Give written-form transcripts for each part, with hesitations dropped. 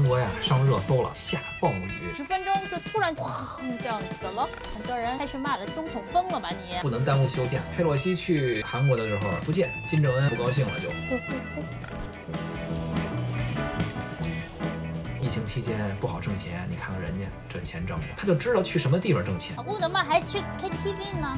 国呀上热搜了，下暴雨，10分钟就突然哗这样子了，很多人开始骂了总统疯了吧你？不能耽误休假。佩洛西去韩国的时候不见，金正恩不高兴了就。疫情期间不好挣钱，你看看人家这钱挣的，他就知道去什么地方挣钱。为什么还去 KTV 呢？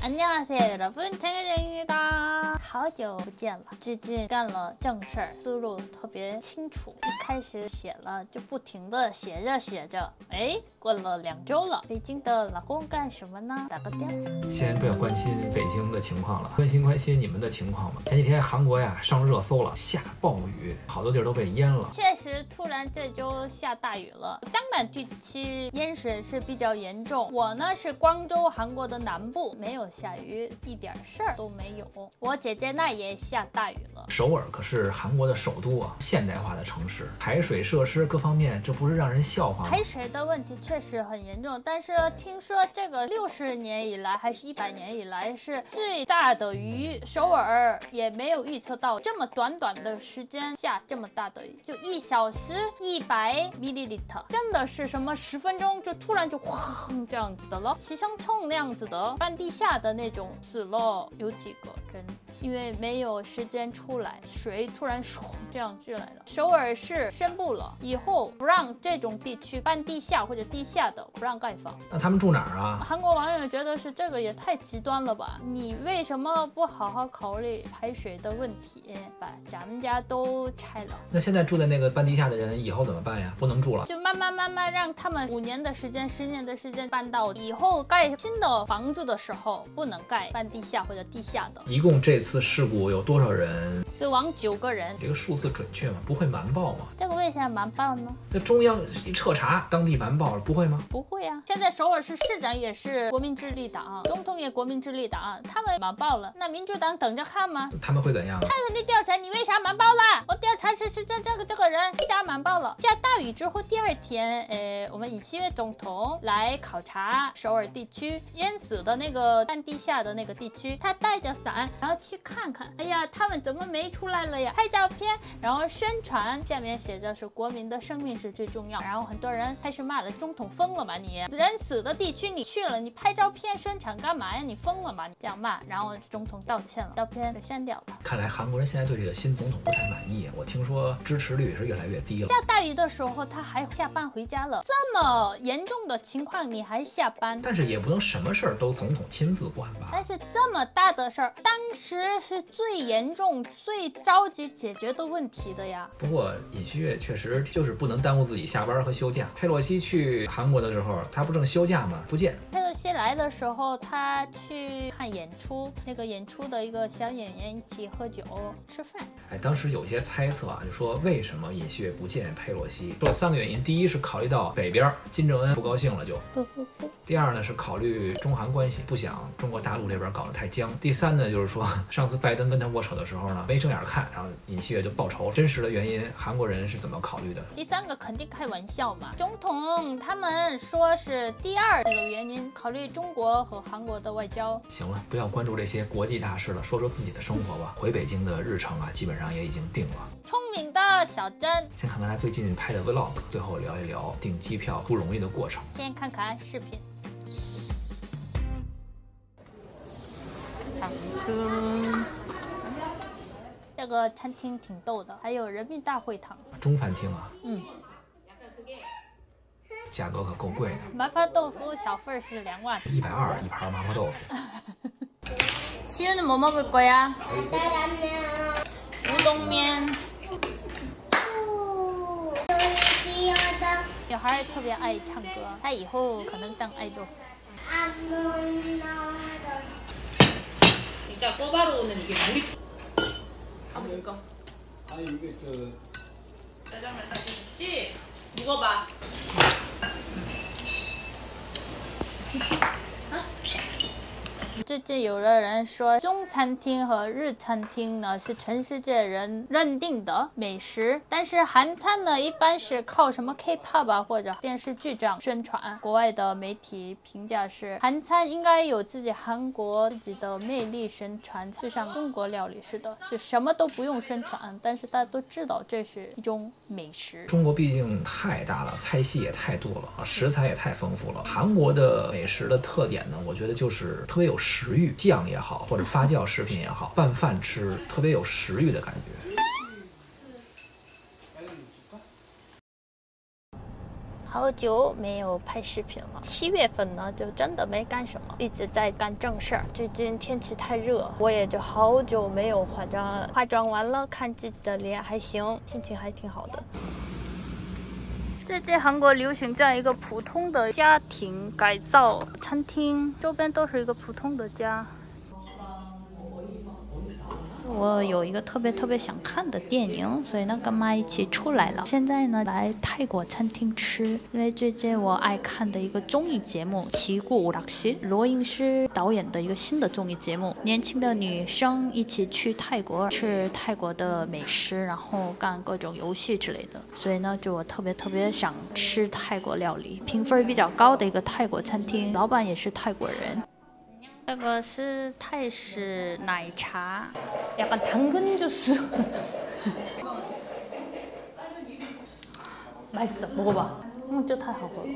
안녕하세요 여러분， 정혜정입니다。好久不见了，最近干了正事儿，思路特别清楚。一开始写了就不停的写着，哎，过了2周了。北京的老公干什么呢？打个电话。先不要关心北京的情况了，关心你们的情况吧。前几天韩国呀上热搜了，下暴雨，好多地儿都被淹了。确实，突然这周下大雨了。江南地区淹水是比较严重。我呢是光州，韩国的南部，没有下雨，一点事儿都没有。我姐姐那也下大雨了。首尔可是韩国的首都啊，现代化的城市，排水设施各方面，这不是让人笑话吗？排水的问题确实很严重，但是听说这个60年以来还是100年以来是最大的雨，首尔也没有预测到这么短的时间下这么大的雨，就1小时100 ml， 真的是什么10分钟就突然就哗这样子的了，气象冲那样子的，半地下的那种死了有几个人，因为没有时间出来，水突然这样进来了。首尔市宣布了，以后不让这种地区半地下或者地下的不让盖房。那他们住哪儿啊？韩国网友觉得是这个也太极端了吧？你为什么不好好考虑排水的问题，把咱们家都拆了？那现在住在那个半地下的人以后怎么办呀？不能住了，就慢慢让他们5年的时间、10年的时间搬到以后盖新的房子的时候，不能盖半地下或者地下的。一共这次事故有多少人？死亡9个人。这个数字准确吗？不会瞒报吗？这个为啥瞒报呢？那中央一彻查，当地瞒报了，不会吗？不会啊，现在首尔市市长也是国民智力党，总统也国民智力党，他们瞒报了，那民主党等着看吗？他们会怎样？他肯定调查你为啥瞒报了，我调查是这个人为啥瞒报了。下大雨之后第2天，我们尹锡悦总统来考察首尔地区淹死的那个半地下的那个地区，他带着伞，然后去看看，哎呀，他们怎么没出来了呀？拍照片，然后宣传，下面写着是国民的生命是最重要。然后很多人开始骂了，总统疯了吗你？人死的地区你去了，你拍照片宣传干嘛呀？你疯了吗？你这样骂，然后总统道歉了，照片给删掉了。看来韩国人现在对这个新总统不太满意，我听说支持率是越来越低了。下大雨的时候他还下班回家了，这么严重的情况你还下班？但是也不能什么事儿都总统亲自管吧？但是这么大的事儿，当时是最严重、最着急解决的问题的呀。不过尹锡悦确实就是不能耽误自己下班和休假。佩洛西去韩国的时候，他不正休假吗？不见。佩洛西来的时候，他去看演出，那个演出的一个小演员一起喝酒吃饭。当时有些猜测啊，就说为什么尹锡悦不见佩洛西？说3个原因，第一是考虑到北边金正恩不高兴了就。第二呢是考虑中韩关系，不想中国大陆这边搞得太僵。第3呢就是说上次拜登跟他握手的时候呢没正眼看，然后尹锡悦就报仇。真实的原因韩国人是怎么考虑的？第3个肯定开玩笑嘛，总统他们说是第2那个原因，考虑中国和韩国的外交。行了，不要关注这些国际大事了，说说自己的生活吧。回北京的日程啊基本上也已经定了。聪明的小珍，先看看他最近拍的 vlog， 最后聊一聊订机票不容易的过程。先看看视频。这个餐厅挺逗的，还有人民大会堂。中餐厅啊？价格可够贵的。麻婆豆腐小份是2万，120一盘麻婆豆腐。시우는 뭐 먹을 거야? 우동면. 小孩特别爱唱歌，他以后可能当爱豆。 그러니까 꼬바로우는 이게 물이 한번 읽어. 아니 이게 짜장면 싸주셨지? 먹어봐. 最近有的人说，中餐厅和日餐厅呢是全世界人认定的美食，但是韩餐呢一般是靠什么 K-pop 啊或者电视剧这样宣传。国外的媒体评价是，韩餐应该有自己韩国自己的魅力宣传，就像中国料理似的，就什么都不用宣传，但是大家都知道这是一种美食。中国毕竟太大了，菜系也太多了，食材也太丰富了。韩国的美食的特点呢，我觉得就是特别有食欲，酱也好，或者发酵食品也好，拌饭吃特别有食欲的感觉。好久没有拍视频了，7月份呢就真的没干什么，一直在干正事儿。最近天气太热，我也就好久没有化妆了。化妆完了，看自己的脸还行，心情还挺好的。最近韩国流行这样一个普通的家庭改造餐厅，周边都是一个普通的家。我有一个特别想看的电影，所以呢跟妈一起出来了。现在呢来泰国餐厅吃，因为最近我爱看的一个综艺节目《奇故오락실》，罗英师导演的一个新的综艺节目，年轻的女生一起去泰国吃泰国的美食，然后干各种游戏之类的。所以呢就我特别想吃泰国料理，评分比较高的一个泰国餐厅，老板也是泰国人。这个是泰式奶茶，약간 당근 주스. 맛있어. 먹어봐. 진짜 太好喝了。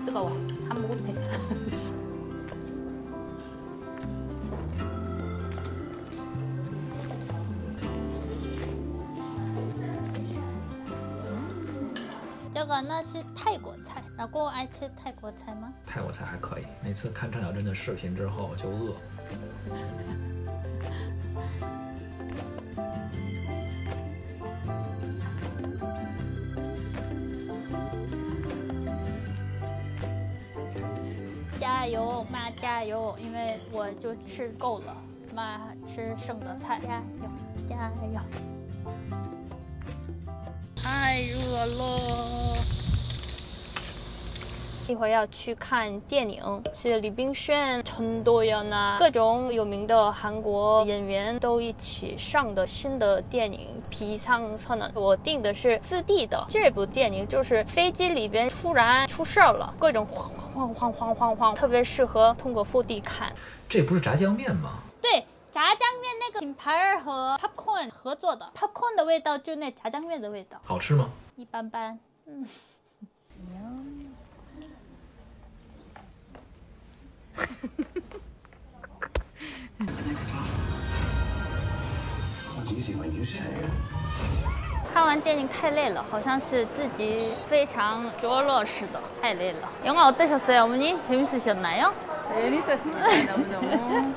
뜨거워. 안 못해.这个呢是泰国菜，老公爱吃泰国菜吗？泰国菜还可以，每次看陈小珍的视频之后就饿。加油，妈加油！因为我就吃够了，妈吃剩的菜，加油，加油！太热了，一会儿要去看电影，是李冰炫、陈도연啊，各种有名的韩国演员都一起上的新的电影《비상선언》。我订的是4D的，这部电影就是飞机里边突然出事儿了，各种晃，特别适合通过4D看。这不是炸酱面吗？对。炸酱面那个品牌和 popcorn 合作的 popcorn 的味道就那炸酱面的味道。好吃吗？一般般。看完电影太累了，好像是自己非常着落似的，太累了。영화 어떠셨어요, 어머니? 재밌으셨나요? 재밌었습니다. 너무너무.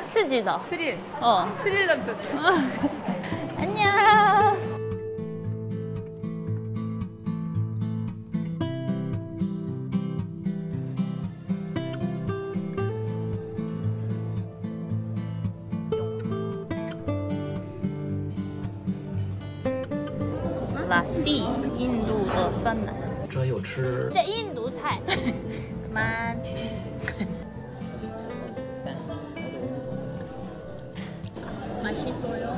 스리더. 스릴러 미쳤어요. 안녕. 라시, 인도的酸奶。这又吃？这印度菜。慢。맛있어요.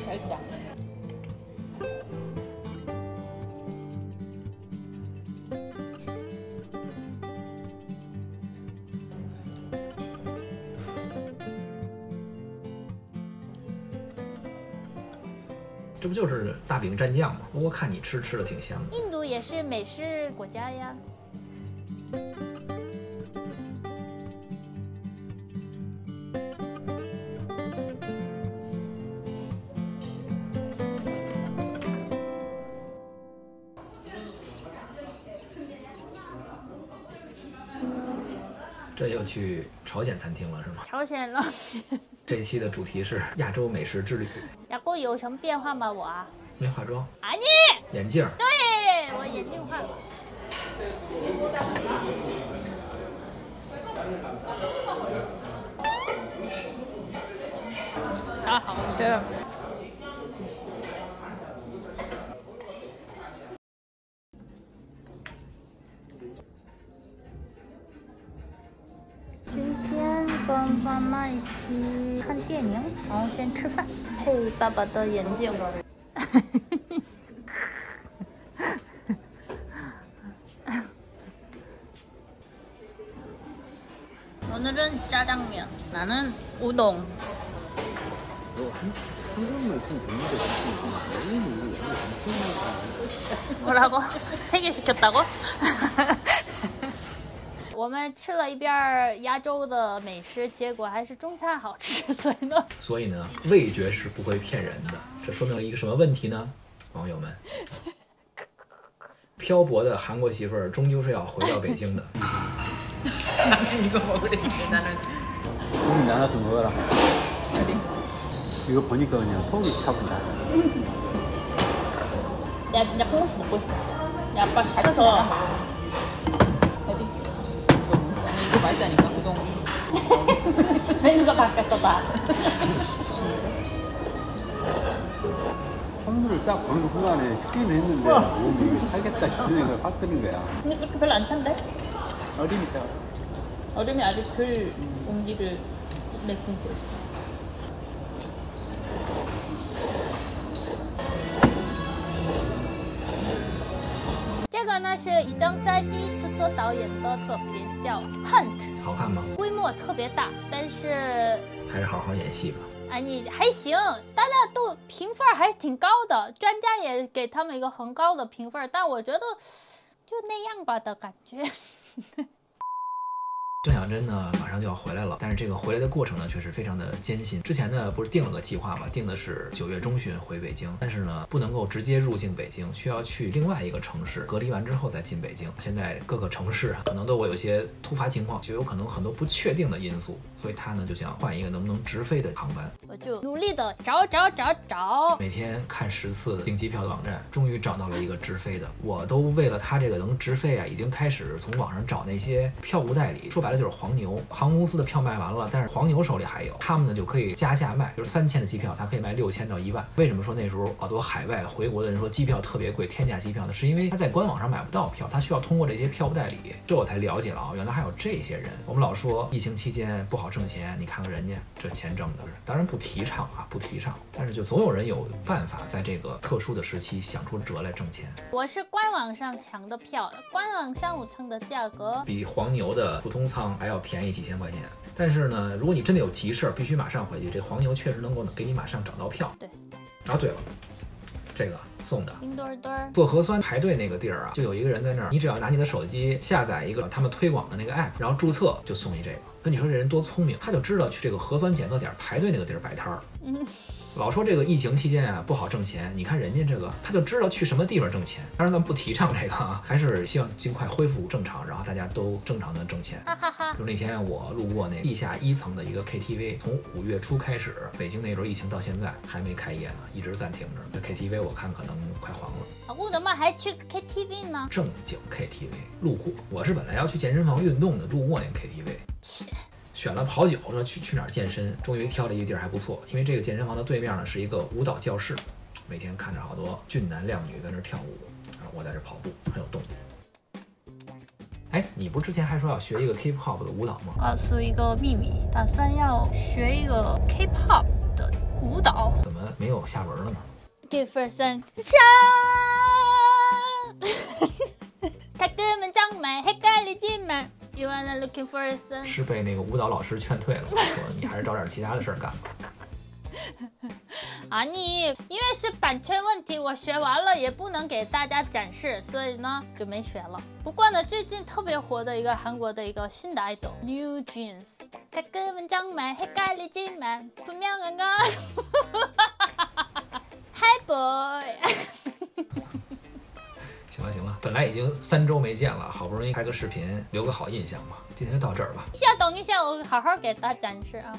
맛있다. 这不就是大饼蘸酱吗？不过看你吃的挺香的。印度也是美食国家呀。这又去朝鲜餐厅了是吗？朝鲜了。这一期的主题是亚洲美食之旅。然后有什么变化吗？我啊，没化妆。啊你眼镜。对，我眼镜换了。啊，好吃。今天跟妈妈一起看电影，然后先吃饭，配爸爸的眼镜。오늘은 짜장면, 나는 우동. 뭐라고? 3개 시켰다고? 我们吃了一遍亚洲的美食，结果还是中餐好吃，所以呢，味觉是不会骗人的。这说明了一个什么问题呢？网友们，漂泊的韩国媳妇儿终究是要回到北京的。 나는 이거 먹으랬는데 나는 고기 나눠서 먹어라. 이거 보니까 그냥 속이 차분다. 내가 진짜 콩국수 먹고 싶었어. 내 아빠 시켜서. 어디? 이거 맛있다니까 우동. 메뉴가 바뀌었어 봐. 선물을 딱 보는 순간에 시키긴 했는데 몸이 살겠다 싶은 생각이 확 드는 거야. 근데 그렇게 별로 안 찬데? 얼음이 있어. 얼음이 아직 덜 온기를 내뿜고 있어. 这个呢是已经在第一次做导演的作品，叫《Hunt》，好看吗？规模特别大，但是还是好好演戏吧。啊，你还行，大家都评分还是挺高的，专家也给他们一个很高的评分，但我觉得就那样吧的感觉。郑小珍呢，马上就要回来了，但是这个回来的过程呢，却是非常的艰辛。之前呢，不是定了个计划嘛，定的是9月中旬回北京，但是呢，不能够直接入境北京，需要去另外一个城市隔离完之后再进北京。现在各个城市可能都会有一些突发情况，就有可能很多不确定的因素，所以他呢就想换一个能不能直飞的航班。我就努力的找，每天看10次订机票的网站，终于找到了一个直飞的。我都为了他这个能直飞啊，已经开始从网上找那些票务代理，说白了就是黄牛。航空公司的票卖完了，但是黄牛手里还有，他们呢就可以加价卖，就是3000的机票，他可以卖6000到1万。为什么说那时候好多海外回国的人说机票特别贵，天价机票呢？是因为他在官网上买不到票，他需要通过这些票务代理。这我才了解了啊，原来还有这些人。我们老说疫情期间不好挣钱，你看看人家这钱挣的，当然不提倡啊，不提倡，但是就总有人有办法在这个特殊的时期想出辙来挣钱。我是官网上抢的票，官网商务舱的价格比黄牛的普通舱还要便宜几千块钱。但是呢，如果你真的有急事儿，必须马上回去，这黄牛确实能够给你马上找到票。对。啊，对了，这个送的。冰墩墩做核酸排队那个地儿啊，就有一个人在那儿，你只要拿你的手机下载一个他们推广的那个 app， 然后注册就送你这个。那你说这人多聪明，他就知道去这个核酸检测点排队那个地儿摆摊儿。老说这个疫情期间啊不好挣钱，你看人家这个他就知道去什么地方挣钱。当然咱们不提倡这个啊，还是希望尽快恢复正常，然后大家都正常的挣钱。就那天我路过那地下1层的一个 KTV， 从5月初开始，北京那时候疫情到现在还没开业呢，一直暂停着。这 KTV 我看可能快黄了。我怎么还去 KTV 呢？正经 KTV 路过，我是本来要去健身房运动的，路过那个 KTV。选了好久，说去哪儿健身，终于挑了一个地儿还不错，因为这个健身房的对面呢是一个舞蹈教室，每天看着好多俊男靓女在那儿跳舞，我在这跑步很有动力。哎，你不是之前还说要学一个 K-pop 的舞蹈吗？告诉一个秘密，打算要学一个 K-pop 的舞蹈。怎么没有下文了呢？ Give first 가끔은 정말 헷갈리지만 You wanna looking for a son？ 是被那个舞蹈老师劝退了，说你还是找点其他的事儿干吧。啊，因为是版权问题，我学完了也不能给大家展示，所以呢就没学了。不过呢，最近特别火的一个韩国的一个新的 idol New Jeans， 가끔은 정말 헷갈리지만 분명한 건 Hi boy。 行了行了，本来已经3周没见了，好不容易拍个视频，留个好印象吧。今天就到这儿吧。等一下，我好好给大家展示啊。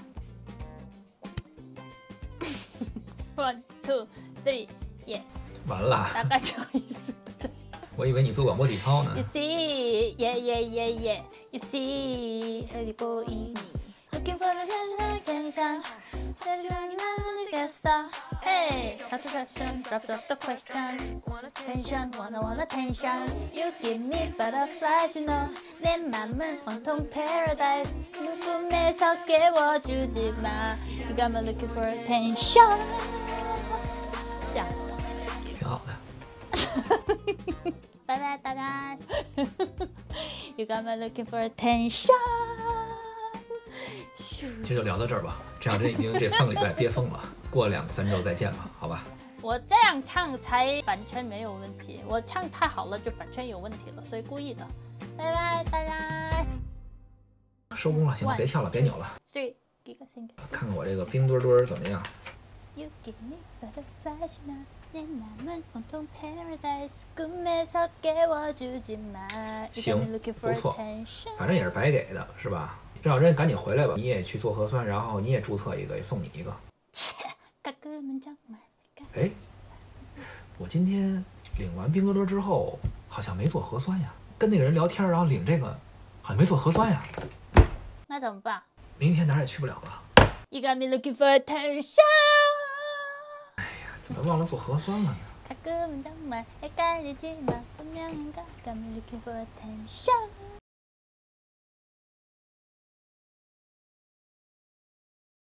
1, 2, 3, yeah。完了，大概这个意思。我以为你做广播体操呢。You see, yeah, yeah, yeah, yeah. You see, Harry boy, looking for the answer. Hey, cut the question, drop the question. Tension, want attention. You give me butterflies, you know. 내 맘은 온통 paradise. 너 꿈에서 깨워주지 마. You got me looking for attention. 这样子。挺好的。拜拜，大家。You got me looking for attention。今天就聊到这儿吧，这样已经这3个礼拜憋疯了，过2、3周再见吧，好吧？我这样唱才版权没有问题，我唱太好了就版权有问题了，所以故意的。拜拜，大家。收工了，行了，别跳了，别扭了。看看我这个冰墩墩怎么样？ You give me butterflies, 내 맘은 온통 paradise. 꿈에서 깨워주지 마. 行，不错，反正也是白给的，是吧？郑小珍，赶紧回来吧，你也去做核酸，然后你也注册一个，也送你一个。哎，我今天领完冰墩墩之后，好像没做核酸呀。跟那个人聊天，然后领这个，好像没做核酸呀。那怎么办？明天哪儿也去不了了。You got me looking for attention。 哎呀，怎么忘了做核酸了呢？ 가끔은 정말 헷갈리지만 분명한 것 got me looking for attention.